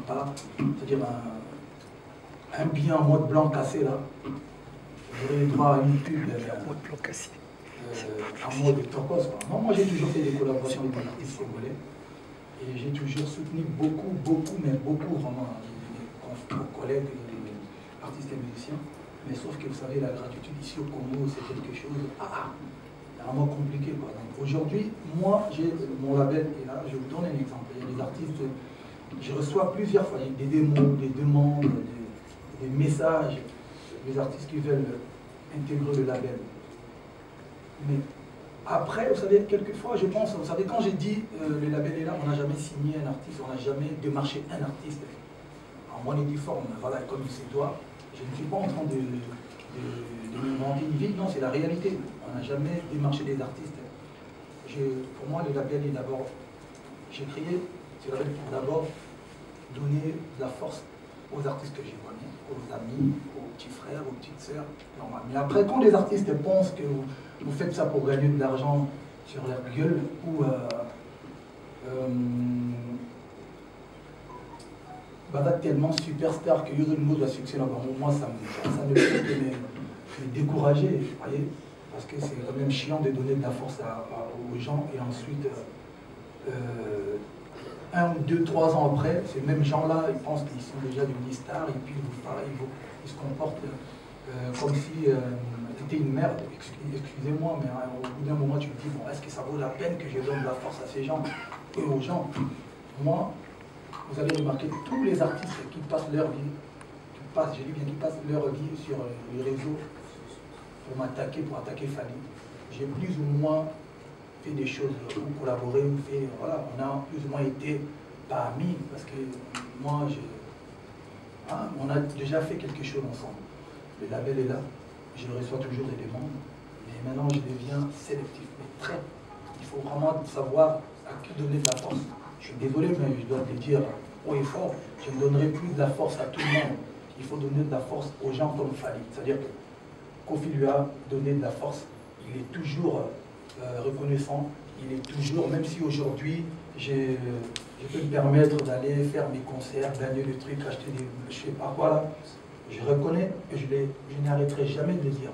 pas, c'est-à-dire un bien en mode blanc cassé là. J'aurais droit à une pub en mode blanc cassé. En mode turquoise. Non, moi j'ai toujours fait des collaborations avec des artistes congolais et j'ai toujours soutenu beaucoup vraiment mes collègues, les artistes et musiciens. Mais sauf que vous savez, la gratitude ici au Congo, c'est quelque chose vraiment compliqué. Donc aujourd'hui, moi j'ai mon label et là, je vous donne un exemple. Il y a des artistes, je reçois plusieurs fois des démos, des demandes, des messages, des artistes qui veulent intégrer le label. Mais après, vous savez, quelquefois, je pense, vous savez, quand j'ai dit le label est là, on n'a jamais signé un artiste, on n'a jamais démarché un artiste en bonne et due forme, voilà, comme il se doit. Je ne suis pas en train de m'inventer une vie, non, c'est la réalité. On n'a jamais démarché des artistes. Pour moi, le label est d'abord, j'ai créé ce label pour d'abord donner de la force aux artistes que j'ai connus, aux amis, aux petits frères, aux petites sœurs, normal. Mais après, quand les artistes pensent que vous faites ça pour gagner de l'argent sur leur gueule ou tellement superstar que Yodo va succès là-bas, moi ça ne fait que me décourager, vous voyez, parce que c'est quand même chiant de donner de la force aux gens et ensuite 1 ou 2, 3 ans après, ces mêmes gens-là, ils pensent qu'ils sont déjà devenus stars et puis ils se comportent comme si c'était une merde. Excusez-moi, mais au bout d'un moment, tu te dis, bon, est-ce que ça vaut la peine que je donne de la force à ces gens et aux gens? Moi, vous avez remarqué, tous les artistes qui passent leur vie, qui passent leur vie sur les réseaux pour attaquer Fally, j'ai plus ou moins fait des choses, ou collaboré, ou fait, voilà, on a plus ou moins été pas amis, parce que moi, on a déjà fait quelque chose ensemble. Le label est là, je reçois toujours des demandes, mais maintenant je deviens sélectif, mais très. Il faut vraiment savoir à qui donner de la force. Je suis désolé, mais je dois te le dire haut et fort, je ne donnerai plus de la force à tout le monde. Il faut donner de la force aux gens comme Fally. C'est-à-dire que Kofi lui a donné de la force, il est toujours reconnaissant, il est toujours, même si aujourd'hui je peux me permettre d'aller faire mes concerts, gagner des trucs, acheter des, je sais pas quoi là, je reconnais et je n'arrêterai jamais de le dire.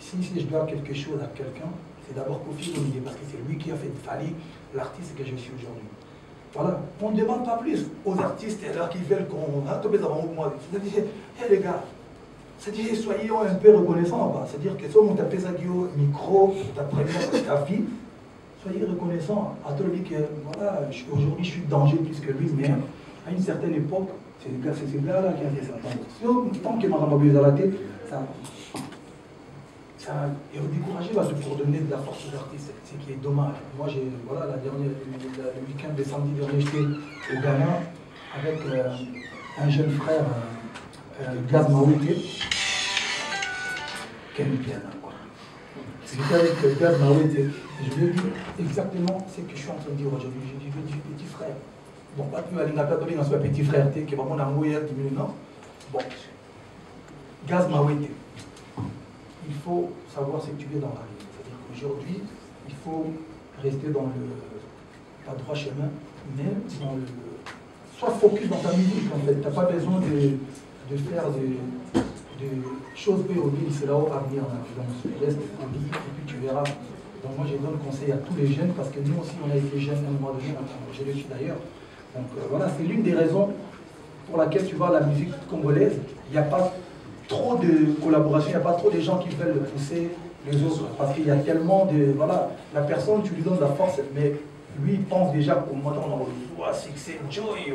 Si je dois quelque chose à quelqu'un, c'est d'abord Kofi Olomide, parce que c'est lui qui a fait de Fally l'artiste que je suis aujourd'hui. Voilà, on ne demande pas plus aux artistes alors qu'ils veulent qu'on a tous les avant moi. C'est-à-dire, hé les gars, c'est-à-dire soyez un peu reconnaissants, c'est-à-dire que si on tape ça au micro, ta première ta vie, soyez reconnaissants. À tout le monde que voilà, aujourd'hui je suis danger plus que lui, mais à une certaine époque, c'est ces gars-là qui ont fait ça. Donc, tant qu'il m'a ramassé à la tête, ça est découragé pour donner de la force aux artistes, ce qui est dommage. Moi, voilà, le week-end de samedi dernier, j'étais au Ghana avec un jeune frère, Gaz Mawete, quel bien, quoi. J'étais avec Gaz Mawete, je lui ai dit exactement ce que je suis en train de dire aujourd'hui. J'ai dit, petit frère, bon, pas plus aller dans soit petit frère, qui va mon amour hier, 10 minutes, non? Bon, Gaz Mawete. Il faut savoir ce que tu veux dans la vie. C'est-à-dire qu'aujourd'hui, il faut rester dans pas droit chemin, mais dans soit focus dans ta musique en fait. Tu n'as pas besoin de faire des choses pérennes, c'est là-haut à venir. Donc reste poli et puis tu verras. Donc moi je donne conseil à tous les jeunes parce que nous aussi on a été jeunes à un moment donné, je le suis d'ailleurs. Donc voilà, c'est l'une des raisons pour laquelle tu vois la musique congolaise, il n'y a pas trop de collaboration, il n'y a pas trop de gens qui veulent pousser les autres, parce qu'il y a tellement de... Voilà, la personne, tu lui donnes de la force, mais lui, il pense déjà qu'au moment où on a succès, joy.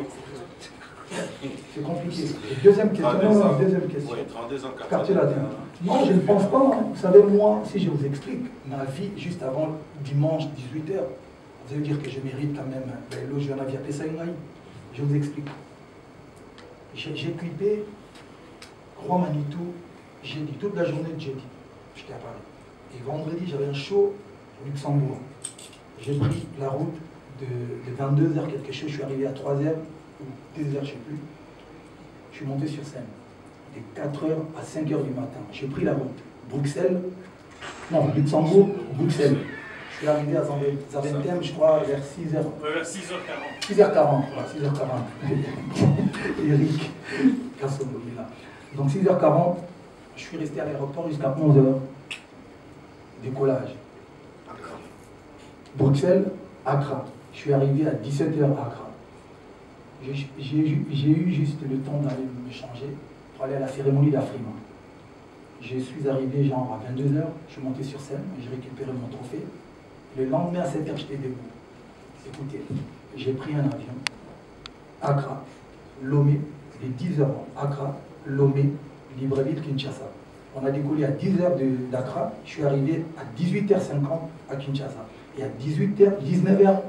C'est compliqué. Et deuxième question, deuxième question. Oui, 32 ans, quartier latin. Non, je ne pense pas. Hein. Vous savez, moi, si je vous explique, ma vie, juste avant dimanche, 18h, vous allez dire que je mérite quand même, je vous explique. J'ai clippé Roi Manitou, jeudi, toute la journée de jeudi, j'étais à Paris. Et vendredi, j'avais un show au Luxembourg. J'ai pris la route de 22h quelque chose, je suis arrivé à 3h ou 2h, je ne sais plus. Je suis monté sur scène. De 4h à 5h du matin. J'ai pris la route. Bruxelles, non, Luxembourg, Bruxelles. Je suis arrivé à Zaventem, je crois, vers 6h. Vers 6h40. 6h40, 6h40. Eric Cassono, il est là. Donc 6h40, je suis resté à l'aéroport jusqu'à 11h. Décollage. Bruxelles, Accra. Je suis arrivé à 17h à Accra. J'ai eu juste le temps d'aller me changer pour aller à la cérémonie d'Afrima. Je suis arrivé genre à 22h, je suis monté sur scène, j'ai récupéré mon trophée. Le lendemain à 7h, j'étais debout. Écoutez, j'ai pris un avion, Accra, Lomé, les 10h, Accra, Lomé, Libreville, Kinshasa. On a décollé à 10h d'Accra, je suis arrivé à 18h50 à Kinshasa. Et à 19h10,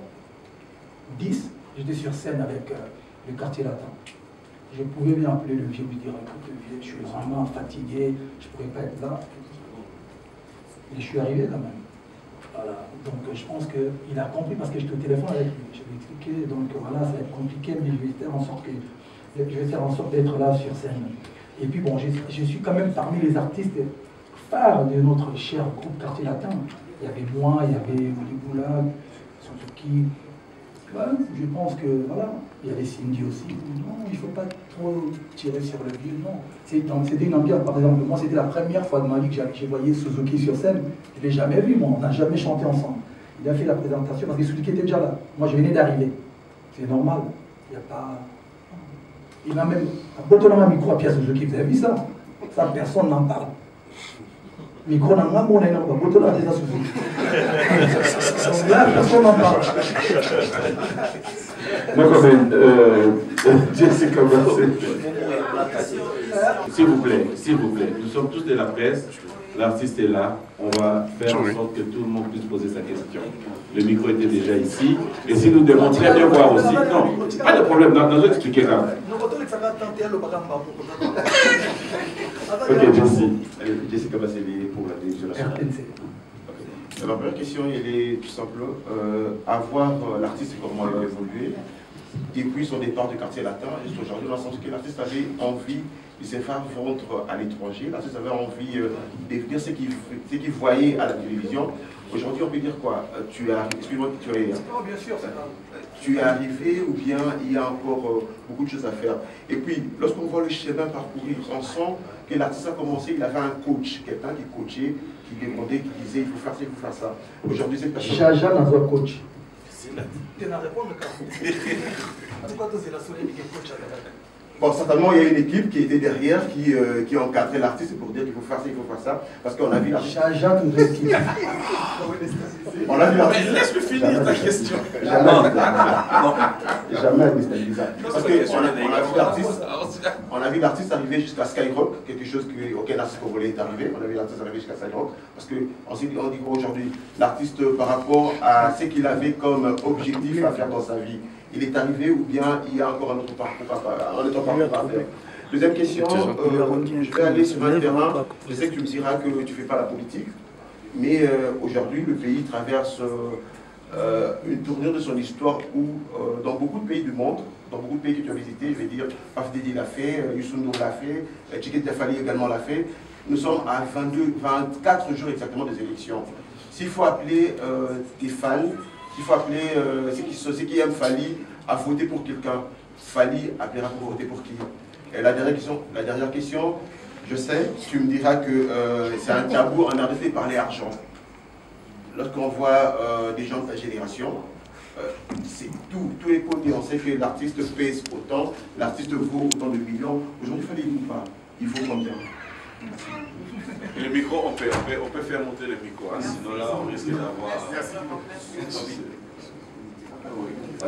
j'étais sur scène avec le quartier latin. Je pouvais bien appeler le vieux, lui dire écoute, le vieux, je suis vraiment fatigué, je ne pourrais pas être là. Et je suis arrivé quand même. Voilà. Donc je pense qu'il a compris parce que j'étais au téléphone avec lui. Je lui ai expliqué, donc voilà, ça va être compliqué, mais je vais faire en sorte d'être là sur scène. Et puis bon, je suis quand même parmi les artistes phares de notre cher groupe Quartier Latin. Il y avait moi, il y avait Willy Boulag, Suzuki. Voilà, je pense que voilà, il y avait Cindy aussi. Non, il ne faut pas trop tirer sur le vieux, non. C'était une ambiance, par exemple, moi c'était la première fois de ma vie que j'ai voyé Suzuki sur scène. Je ne l'ai jamais vu, moi, on n'a jamais chanté ensemble. Il a fait la présentation parce que Suzuki était déjà là. Moi je venais d'arriver. C'est normal. Il n'y a pas. Il a même un micro à Pierre Suzuki, vous avez vu ça? Ça, personne n'en parle. Micro n'a pas mon aîné, on va botter déjà Suzuki. Donc là, personne n'en parle. Non, quand même, Jessica, s'il vous plaît, nous sommes tous de la presse, l'artiste est là, on va faire en sorte que tout le monde puisse poser sa question. Le micro était déjà ici, et si nous devons très bien voir aussi, non, pas de problème, nous allons expliquer là. Ok, merci. Jessica Basseli pour la télévision nationale. Okay. La première question, elle est tout simple. À voir l'artiste et comment il a évolué, depuis son départ du quartier latin, jusqu'à aujourd'hui, dans le sens que l'artiste avait envie de se faire vendre à l'étranger, l'artiste avait envie de dire ce qu'il voyait à la télévision. Aujourd'hui, on peut dire quoi? Tu es arrivé, excuse-moi, tu es arrivé ou bien il y a encore beaucoup de choses à faire. Et puis, lorsqu'on voit le chemin parcouru, on sent que l'artiste a commencé, il avait un coach, quelqu'un qui coachait, qui demandait, qui disait il faut faire ça, il faut faire ça. Aujourd'hui, cette personne. Jaja n'a pas coach. Bon, certainement, il y a une équipe qui était derrière, qui encadrait l'artiste pour dire qu'il faut faire ça, il faut faire ça. Parce qu'on a vu l'artiste. Jaja nous explique. On a vu l'artiste. Laisse-le finir ta question. Jamais déstabilisant. Parce qu'on a vu l'artiste arriver jusqu'à Skyrock, quelque chose auquel l'artiste congolais est arrivé. On a vu l'artiste arriver jusqu'à Skyrock. Parce qu'on dit aujourd'hui, l'artiste, par rapport à ce qu'il avait comme objectif à faire dans sa vie, il est arrivé ou bien il y a encore un autre parcours à faire. Deuxième question, je vais aller sur un terrain, je sais que tu me diras que tu ne fais pas la politique, mais aujourd'hui le pays traverse une tournure de son histoire où dans beaucoup de pays du monde, dans beaucoup de pays que tu as visités, je vais dire, Afdedi l'a fait, Youssou N'Dour l'a fait, Tchiket Diafali également l'a fait, nous sommes à 24 jours exactement des élections. S'il faut appeler tes fans, il faut appeler ceux qui aiment Fali à voter pour quelqu'un. Fali appellera pour voter pour qui? Et la dernière question, je sais, tu me diras que c'est un tabou en RDC de parler argent. Lorsqu'on voit des gens de ta génération, c'est tout est coté. On sait que l'artiste pèse autant, l'artiste vaut autant de millions. Aujourd'hui, Fali il ne pas. Il vaut combien? Le micro, on peut faire monter le micro, hein, sinon là on risque d'avoir.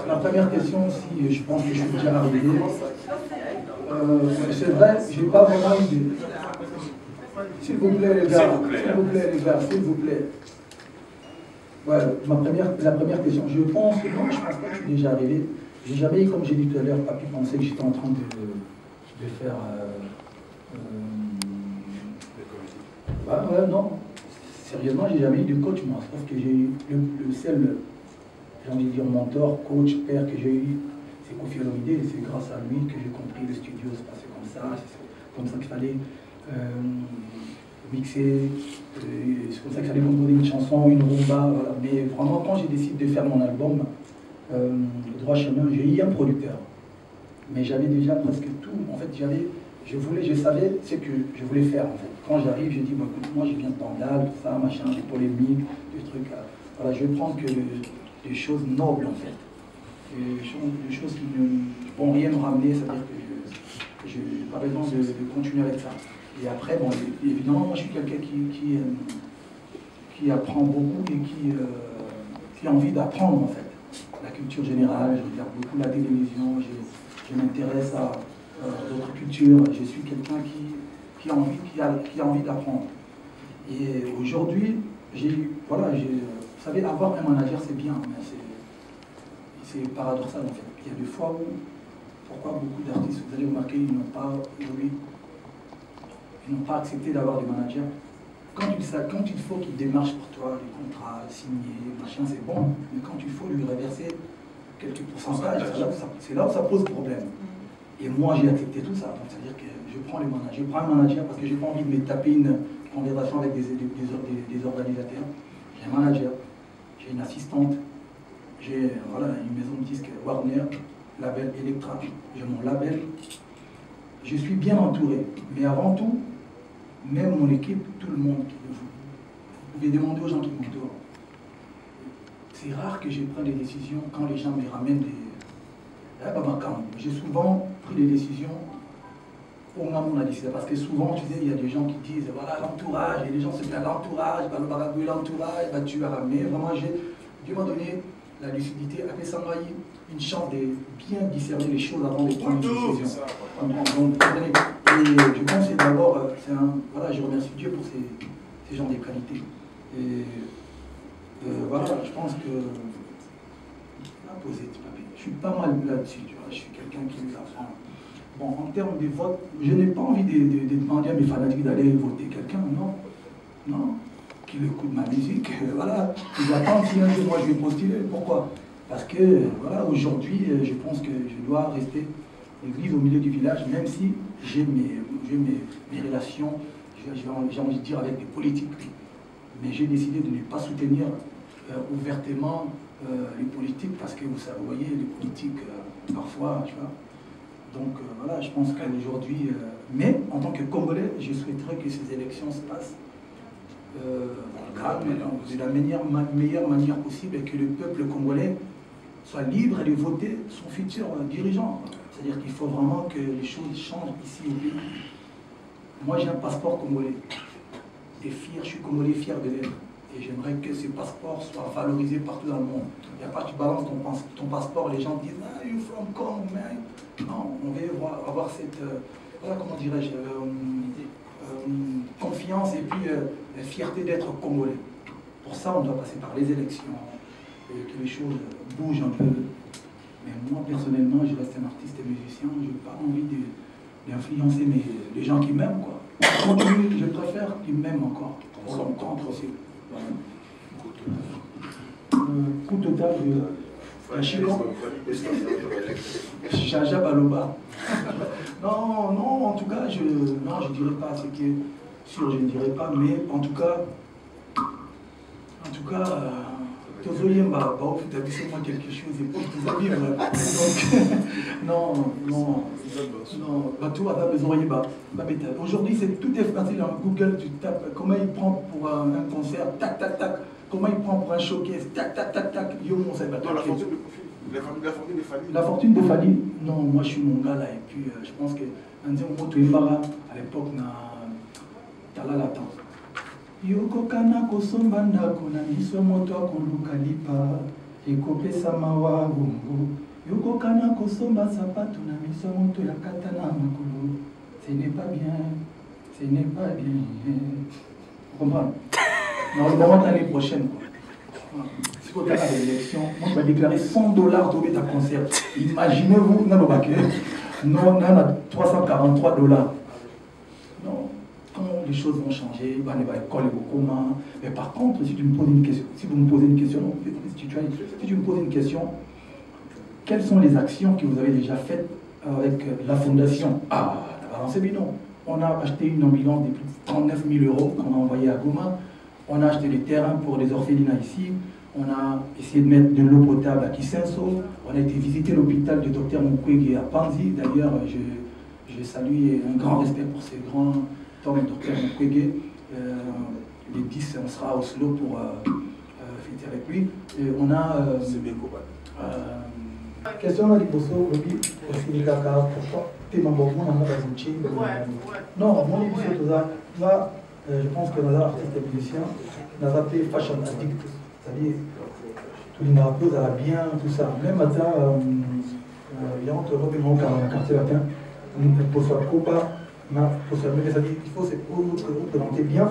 La première question, si je pense que je suis déjà arrivé, c'est vrai, je n'ai pas vraiment idée. S'il vous plaît les gars, s'il vous plaît. Ouais, la première question, je pense que non, je pense pas que je suis déjà arrivé. J'ai jamais, comme j'ai dit tout à l'heure, pas pu penser que j'étais en train de faire. Ouais, non. Sérieusement, j'ai jamais eu de coach, moi. Sauf que j'ai eu le seul, j'ai envie de dire, mentor, coach, père que j'ai eu, c'est Kofi Olomide. Et c'est grâce à lui que j'ai compris le studio se passait comme ça. C'est comme ça qu'il fallait mixer, C'est pour ça que j'allais composer une chanson, une rumba, voilà. Mais vraiment, quand j'ai décidé de faire mon album, Droit Chemin, j'ai eu un producteur. Mais j'avais déjà presque tout. En fait, je savais ce que je voulais faire, en fait. Quand j'arrive, je dis, bon, écoute, moi, je viens de Bandal, tout ça, machin, des polémiques, des trucs. Voilà, je vais prendre que des choses nobles, en fait. Des choses qui ne vont rien me ramener, c'est-à-dire que je n'ai pas besoin de continuer avec ça. Et après, bon, évidemment, moi je suis quelqu'un qui apprend beaucoup et qui a envie d'apprendre en fait. La culture générale, je regarde beaucoup la télévision, je m'intéresse à d'autres cultures, je suis quelqu'un qui a envie d'apprendre. Et aujourd'hui, vous savez, avoir un manager c'est bien, mais c'est paradoxal en fait. Il y a des fois où, pourquoi beaucoup d'artistes, vous allez remarquer, ils n'ont pas accepté d'avoir des managers. Quand il faut qu'il démarche pour toi, les contrats, signés, machin, c'est bon. Mais quand il faut lui reverser quelques pourcentages, c'est là où ça pose problème. Et moi, j'ai accepté tout ça. C'est-à-dire que je prends un manager parce que j'ai pas envie de me taper une conversation avec des organisateurs. J'ai un manager, j'ai une assistante, j'ai une maison de disques Warner, label Electra, j'ai mon label. Je suis bien entouré. Mais avant tout, même mon équipe, tout le monde, vous pouvez demander aux gens qui m'entourent. C'est rare que je prenne des décisions quand les gens me ramènent des... J'ai souvent pris des décisions au moment où on a décidé. Parce que souvent, tu sais, il y a des gens qui disent, voilà, l'entourage, et les gens se plaignent, l'entourage, le baragouille, l'entourage, tu vas ramener. Vraiment, Dieu m'a donné la lucidité, après ça m'a eu une chance de bien discerner les choses avant de prendre une décision. Donc, et je pense que d'abord, je remercie Dieu pour ces genres de qualités. Et voilà, je pense que je suis pas mal là-dessus, tu vois, je suis quelqu'un qui apprend. Bon, en termes de vote, je n'ai pas envie de demander à mes fanatiques d'aller voter quelqu'un, non, qu'ils écoutent ma musique, voilà, ils attendent si un jour moi je vais postuler. Pourquoi? Parce que, voilà, aujourd'hui, je pense que je dois rester l'église au milieu du village, même si j'ai mes relations, j'ai envie de dire, avec des politiques. Mais j'ai décidé de ne pas soutenir ouvertement les politiques, parce que vous voyez, les politiques, parfois, tu vois. Donc voilà, je pense qu'aujourd'hui, mais en tant que Congolais, je souhaiterais que ces élections se passent calme, de la meilleure manière possible, et que le peuple congolais soit libre de voter son futur dirigeant. C'est-à-dire qu'il faut vraiment que les choses changent ici au pays. Moi, j'ai un passeport congolais. Et fier, je suis congolais fier de l'être. Et j'aimerais que ce passeport soit valorisé partout dans le monde. Il n'y a pas, tu balances ton passeport, les gens disent « Ah, you from Congo, man ». Non, on veut avoir cette, voilà, comment dirais-je, confiance et puis la fierté d'être congolais. Pour ça, on doit passer par les élections, et que les choses bougent un peu. Mais moi, personnellement, je reste un artiste et musicien, je n'ai pas envie d'influencer les gens qui m'aiment, quoi. Je préfère qu'ils m'aiment encore, pour longtemps possible. Voilà. Coût total de Chico. Jaja Baloba. Non, en tout cas, je dirais pas, c'est que, sûr, je ne dirais pas, mais en tout cas, Tozoyemba, bah, établissez-moi quelque chose et pour tout vivre. Donc, non, bah, tout va pas besoin de aujourd'hui, tout est facile en Google, tu tapes comment il prend pour un concert, tac, tac, tac, comment il prend pour un showcase, tac, tac, tac, tac, yo, mon ça va. La fortune de Fali, non, moi je suis mon gars là, et puis je pense que à l'époque, t'as là temps. Yoko kana kosomba ndako na miso moto akoluka lipa ekopesa mawa bongo. Yoko kana kosomba sapato na miso moto ya katana makolo. Ce n'est pas bien. Vous comprenez? Normalement l'année prochaine, quoi. Si vous avez l'élection, moi je vais déclarer $100 de ta concert. Imaginez-vous, non, on a $343. Non. Quand les choses vont changer, mais par contre, si tu me poses une question, si vous me posez une question, si tu me poses une question, quelles sont les actions que vous avez déjà faites avec la fondation? Ah, la balance Bino. On a acheté une ambulance de plus de 39 000 € qu'on a envoyée à Goma. On a acheté des terrains pour les orphelinats ici. On a essayé de mettre de l'eau potable à Kisenso. On a été visiter l'hôpital du docteur Mukwege à Panzi. D'ailleurs, je salue un grand respect pour ces grands hommes, le docteur Mukwege. Les 10, on sera à Oslo pour fêter avec lui. Et on a... question là, Liboso, Robi, pourquoi tu es membre de non, mon idée c'est tout ça. Là, je pense que dans l'artiste et musicien, on a appelé fashion addict. C'est-à-dire, tout le monde a bien, tout ça. Même matin, il y a entre Robin Monk dans le quartier latin, pour se couper, c'est-à-dire, il faut se représenter bien.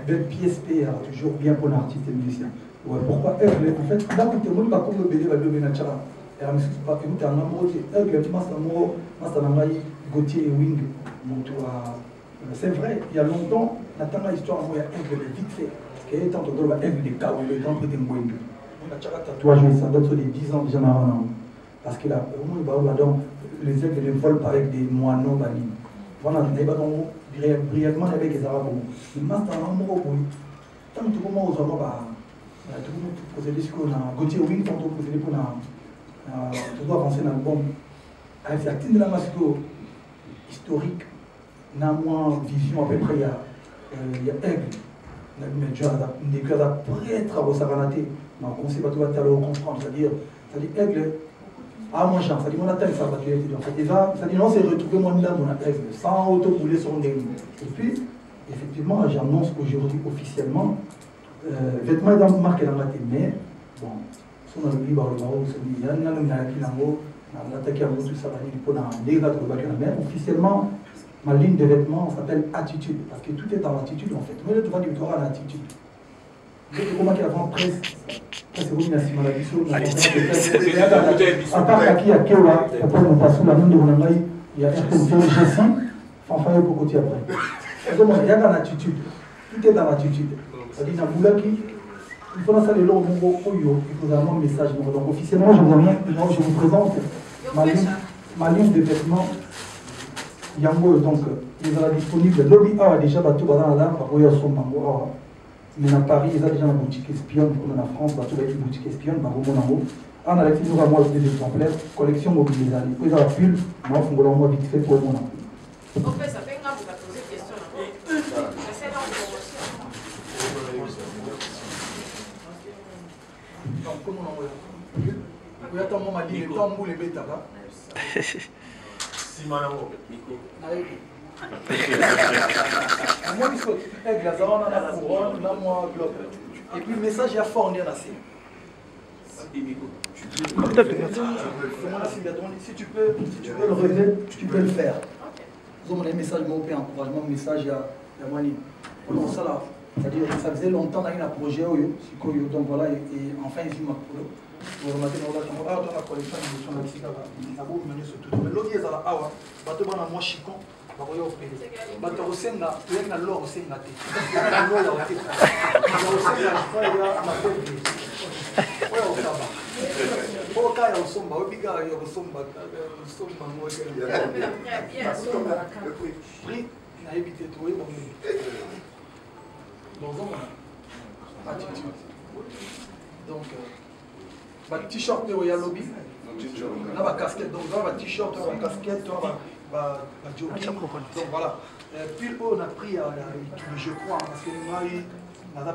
Belle PSP a toujours bien pour l'artiste et musicien. Ouais, pourquoi Aigle? En fait, là, tout le monde va comme le BD va le Benachara. Et je ne sais pas, il y a un nombre de Aigle, Mastanamai, Gauthier et Wing. C'est vrai, il y a longtemps, on a tant d'histoires, il y a Aigle vite fait. Parce qu'il y a tant de Aigle des cas où il est en train de Wing. On a tatouage, ça date sur les 10 ans déjà. Parce que là, les aigles ne volent pas avec des moineaux bannis. Voilà, brièvement avec les Arabes. Mais Mastanamai, tant que tout le monde tout le monde procéder sur Gauthier Wing, tant que procéder pour tout doit avancer dans l'album. Avec la team de la masco historique, n'a moins vision à peu près, il y a Aigle, mais déjà, des cœurs prêtres à Rosavanate, mais on sait pas tout va comprendre, c'est-à-dire Aigle, ah moi ça dit mon attaque, ça va tuer, en fait, ça dit non, c'est retrouver mon là, mon Aigle, sans auto-bouler sur nez. Et puis, effectivement, j'annonce aujourd'hui officiellement, vêtements dans marqué dans la tête, mais bon, son ami barreau, il y a un homme qui l'a attaqué à tout ça, mais officiellement, ma ligne de vêtements s'appelle attitude, parce que tout est dans l'attitude en fait. Mais le droit du Torah à l'attitude. Comment qu'il y a avant presse, c'est vous qui avez dit à part qui a Kewa, après on passe sous la main de Ronamai, il y a un Jessie, fanfare pour côté après. Il y a dans l'attitude, tout est dans l'attitude. C'est-à-dire, il faut lancer les lots au niveau Oyo, il faut avoir un message. Donc officiellement, je vous présente ma ligne de vêtements. Yango, donc, il sera disponible. Lobby A déjà bateau dans la par Oyo Sombango. Mais à Paris, il y a déjà une boutique espionne, comme en France, bateau avec une boutique espionne, par Romonango. En Alexis, nous avons des exemplaires, collection mobilisée. Puis dans la pull, moi, on va moi vite fait pour Romonango. En fait, ça fait grave, vous avez posé une question. C'est dans la donc, comment on envoie? Vous attendez mon mari, les tambours, les bêtas là. Moi, il faut aigle, la zone, la couronne, la moi, globe. Et puis le message, il y a fort, on est assez. Si tu peux le relever, tu peux le faire. Vous avez un message, mon père, encouragement, message, il y a moyen. Non, ça là, c'est-à-dire, ça faisait longtemps qu'on a un projet, donc voilà, et enfin, ici, ma polo. Vous remarquez, on a la collection de la musique, ça va vous mener sur tout. Mais l'autre, il y a la awa, bateau, on a moi, chicon. Bato osenga, tuyena lo osenga te. Lo ya ote. Ya osenga kwa ya mapembe. Kwa osamba. Kwa kaya osomba, obiga ya osomba, osomba moja. bien somba. Prix na éviter trouver bon. Dans un attitude. Donc t-shirt de Royal Lobby. Là ba casquette, donc là ba t-shirt, ba casquette, donc voilà. Puis on a pris, je crois, parce que nous avons appris, je n'aime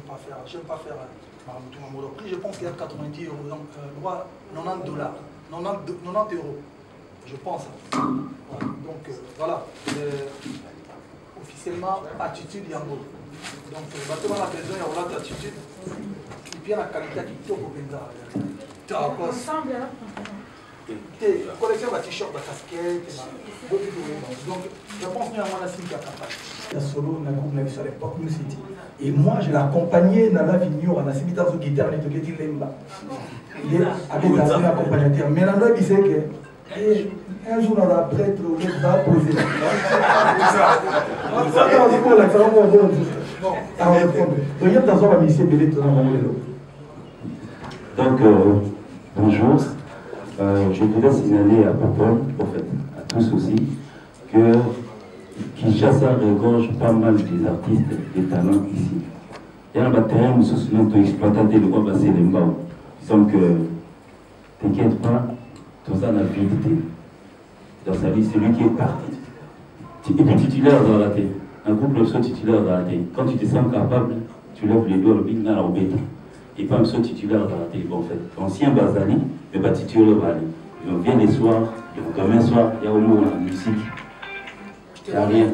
pas faire prix, je pense qu'il y a 90 €, donc droit 90 $, 90 €, je pense. Donc voilà, officiellement, attitude Yango. Donc, on a besoin d'avoir l'attitude, et puis la qualité qui tombe au Benza. Ensemble, alors. Collection de t-shirt, de casquette, donc je pense qu'il y a un signe qui a capable. Il y a solo, on a groupe à l'époque, New City. Et moi, je l'ai accompagné dans la vignoble, on a mis dans une guitare, on a dit Lemba. Il est avec un accompagnateur. Mais là, il disait que un jour, on a prêtre, on va poser. Regarde dans son mission, il est dans le donc, bonjour. Je voudrais signaler à Popol, en fait, à tous aussi, que Kinshasa regorge pas mal des artistes, des talents ici. Il y a un terrain où se souvient de exploiter le roi Bassé Lembao. Donc, t'inquiète pas, tout ça n'a vérité. Dans sa vie, c'est lui qui est parti. Et puis titulaire dans la tête. Un groupe de titulaire dans la tête. Quand tu te sens capable, tu lèves les doigts, le big dans la bête. Et pas un seul titulaire dans la tête. En fait, ancien Bazali, mais pas titulaire Bali. On vient les soirs, comme un soir, il y a au moins la musique. Il n'y a rien.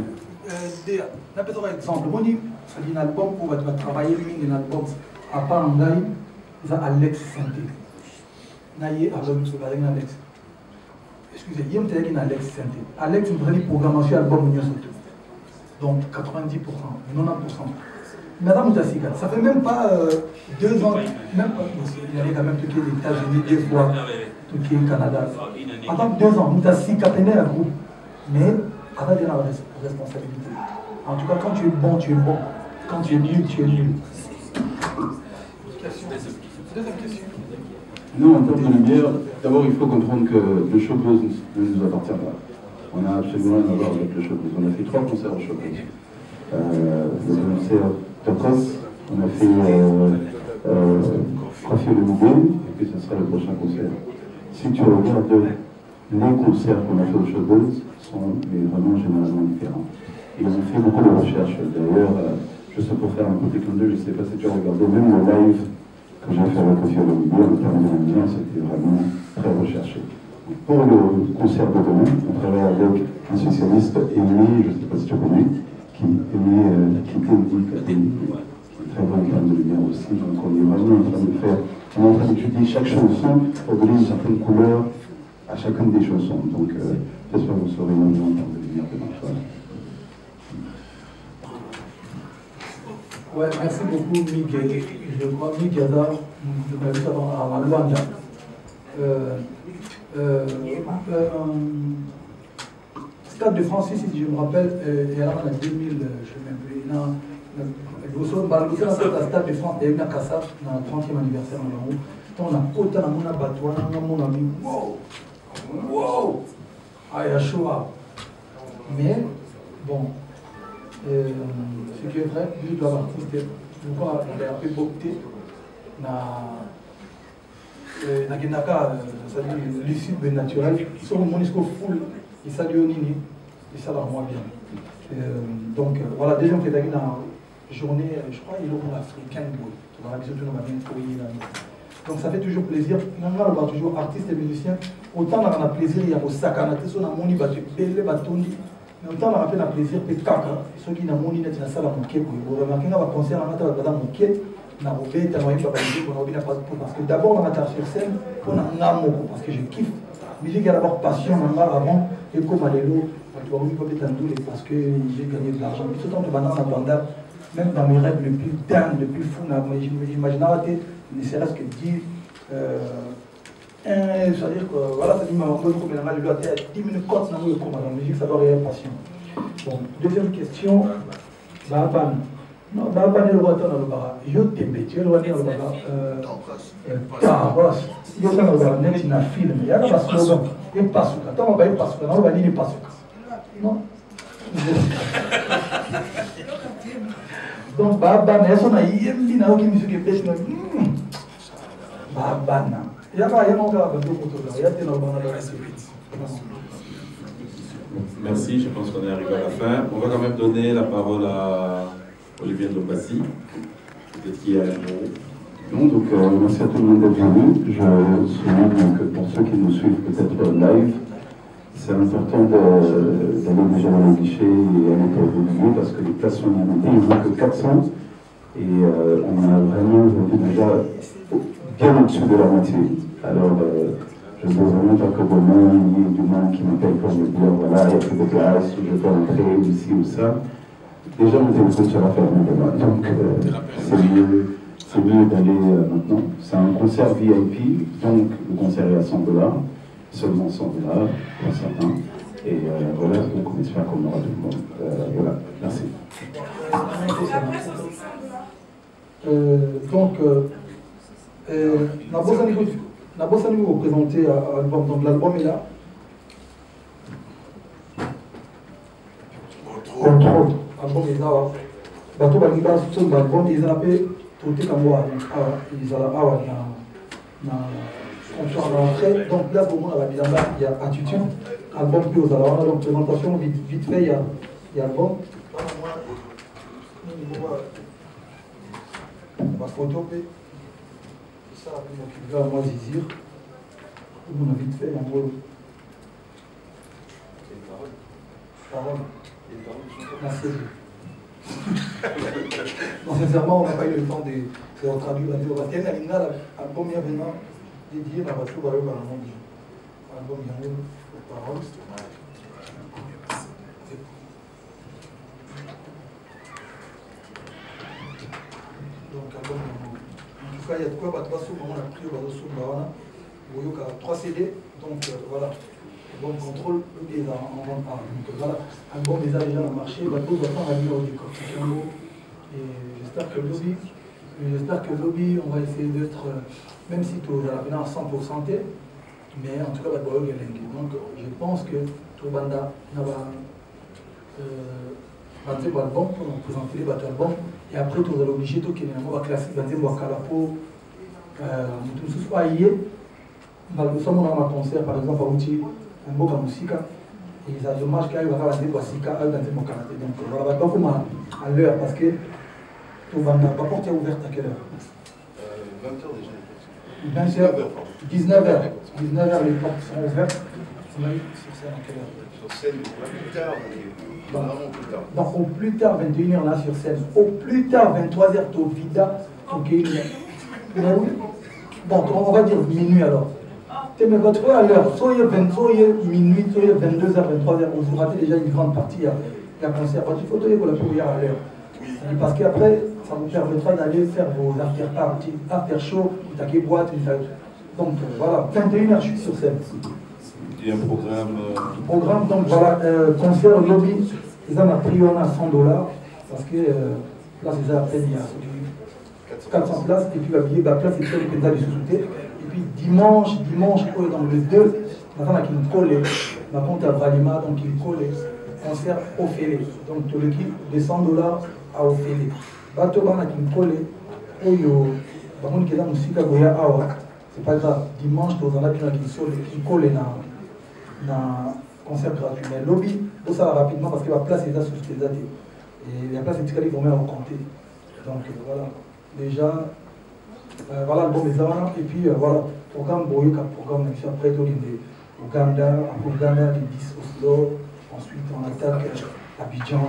Un petit exemple, moi, c'est un album où on va travailler un album à part en Gaï, c'est Alex Santé. Naïe, album sur Alex. Excusez, il y a un Alex Santé. Alex, il a une programmation album donc 90%, 90%. Madame Moutasika, ça fait même pas 2 ans, même pas, il allait quand même tout qui est les États-Unis, des fois, tout qui est Canada. Pendant 2 ans, Moutasika tenait un groupe, mais avec de la responsabilité. En tout cas, quand tu es bon, tu es bon. Quand tu es nul, tu es nul. Deuxième question. Nous, en termes de lumière, d'abord, il faut comprendre que le showbiz ne nous appartient pas. On n'a absolument rien à voir avec le showbiz. On a fait 3 concerts au showbiz. Le concert Tokos, on a fait Rafi le Moudé, et puis ce sera le prochain concert. Si tu regardes les concerts qu'on a fait au showbiz, sont vraiment généralement différents. Et on fait beaucoup de recherches. D'ailleurs, juste pour faire un petit clin d'œil, je ne sais pas si tu as regardé, même le live que j'ai fait avec Rafi le Moudé, en termes d'ambiance, c'était vraiment très recherché. Pour le concert de demain, on travaille avec un spécialiste Aimé, je ne sais pas si tu connais, qui t'indique très bon en termes de lumière aussi. Donc on est vraiment en train de faire, on est en train d'étudier chaque chanson pour donner une certaine couleur à chacune des chansons. Donc j'espère que vous saurez énormément en termes de lumière demain. Ouais, merci beaucoup Miguel. Je crois Miguel je m'avais vu à Luanda. Stade de France, si je me rappelle, il y a en 2000, je ne sais même plus. Stade de France, il y a eu un Kassa dans le 30e anniversaire en Europe. On a autant de bateau, on a mis wow, wow, ah, il y a chaud. Mais, bon, ce qui est vrai, lui doit artiste, pourquoi il a un peu beauté, c'est-à-dire lucide naturel, sur le monisco full, il salue au nini, et ça va moins bien. Donc voilà, déjà on fait une journée, je crois, il est au africain, dans la vision de nos. Donc ça fait toujours plaisir. On a toujours artistes et musiciens, autant on a plaisir, il y a au sakana, on a moni batu, belle batondi, mais autant on a fait un plaisir, et kaka, ceux qui n'ont moni net, il y a ça à moquer, vous remarquez, on va concert, on a moquer. Parce que d'abord on a sur scène on a un amour parce que je kiffe musique a d'abord passion avant et comme à l'élo parce que j'ai gagné de l'argent puis tout temps même dans mes rêves les plus dingues, les plus fous j'imaginais ne serait-ce que dire c'est-à-dire que voilà ça dit ma maman je dois être 10 minutes comme dans la musique ça doit réelle passion. Bon, deuxième question Baban. Non, Baba ne le voit pas dans le bar. Je t'aime, tu le vois dans le bar. Taros. Je suis dans le bar, net in a film. Il y a un slogan. Il passe. Attends, on va y passer. Non, on va dire il passe. Non. Donc, Baba, mais on a yémi na oki musique bête. Baba na. Il y a pas, il y a mon gars, il y a des noms. Merci, je pense qu'on est arrivé à la fin. On va quand même donner la parole à Olivier Lopassi, peut-être qu'il y a un mot. Non, donc merci à tout le monde d'être venu. Je souligne que pour ceux qui nous suivent peut-être live, c'est important d'aller déjà dans le guichet et aller pour le lieu parce que les places sont limitées, il n'y en a que 400 et on a vraiment vendu déjà bien au-dessus de la moitié. Alors je ne veux vraiment pas que demain il y ait du monde qui m'appelle pour me dire voilà, il y a plus de place, je peux entrer ici ou ça. Déjà, mon téléphone sera fermé demain, donc c'est mieux d'aller maintenant. C'est un concert VIP, donc le concert est à $100, seulement $100 pour certains. Et voilà, donc on espère qu'on aura tout le monde. Voilà, merci. Donc, la bourse La bossa nous vous présenter l'album, donc l'album est là. Contrôle. L'album est là. Bateau Baliba, tout l'album, ils ont appelé tout est comme moi. Ils ont l'entrée. Donc là, pour moi, il y a attitude. Album plus aux alors donc présentation, vite fait, il y a l'album. Ma photo, ça, qui va à moi Zizir. On a vite fait, en gros. Parole. Merci. Non, sincèrement, on n'a pas eu le temps de traduire. On va tenir l'album, il y a maintenant dédié à Batou Bayo Baramon. Album, il y a une parole. Donc, album, en tout cas, il y a de quoi, on a pris il y a 3 CD, donc voilà. Bon, contrôle des en vente. Donc voilà, album déjà dans le marché, bateau doit prendre la vie au décortiquer en haut. Et j'espère que Lobby, on va essayer d'être, même si tout est à 100%, mais en tout cas, donc je pense que tout banda n'a pas album pour présenter les bateaux albums. Et après, tout va l'obliger, tout qui est va classer, va calapo, tout ce soit aillé. Dans le sommet, on a un concert, par exemple, à Outi, un beau comme musique. Et ça dommage qu'il y ait un peu de Sika dans mon Canada. Donc voilà, pas comme à l'heure, parce que tout va pas porter ouverte à quelle heure 20h déjà. 19h. 19h, les portes sont ouvertes. On a eu sur scène à quelle heure? Sur scène, plus tard, vraiment plus tard. Donc au plus tard, 21h là sur scène. Au plus tard, 23h, tout vida. Mais oui. Bon, on va dire minuit alors. Tu me retrouves à l'heure, soit il y a minuit, soit il y a 22h, 23h, vous ratez déjà une grande partie, il y a un concert. Il faut donner pour la première à l'heure. Parce qu'après, ça vous permettra d'aller faire vos after-parties, after-show, vous taquez boîte, donc voilà, 21h, je suis sur scène. Il y a un programme, donc voilà, concert Lobby, ils en ont pris on a $100, parce que là, c'est ça, après, il y a 400 places, et puis la billet, la place, c'est très le pédale du sous-souté. Et puis dimanche, dans le 2, la femme qui me colle, ma compte à Valima, donc il colle, concert Ophélie. Donc tout l'équipe de $100 à Ophélie. Bateau Bana qui me colle, Oyo, par contre, qui est dans le musique à Goya Awa, c'est pas grave. Dimanche, tout le monde qui colle dans concert gratuit. Mais Lobby, tout ça rapidement parce que la place est là sur ces dates. Et la place est très vraiment à compter. Donc voilà, déjà. Voilà le bon des avant et puis voilà, programme Boyuka, programme après Ouganda, les 10 Oslo, ensuite on attaque Abidjan,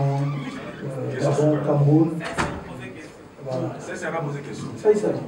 Gabon, Cameroun. Voilà. Ça, c'est pas poser question. Ça, il s'agit.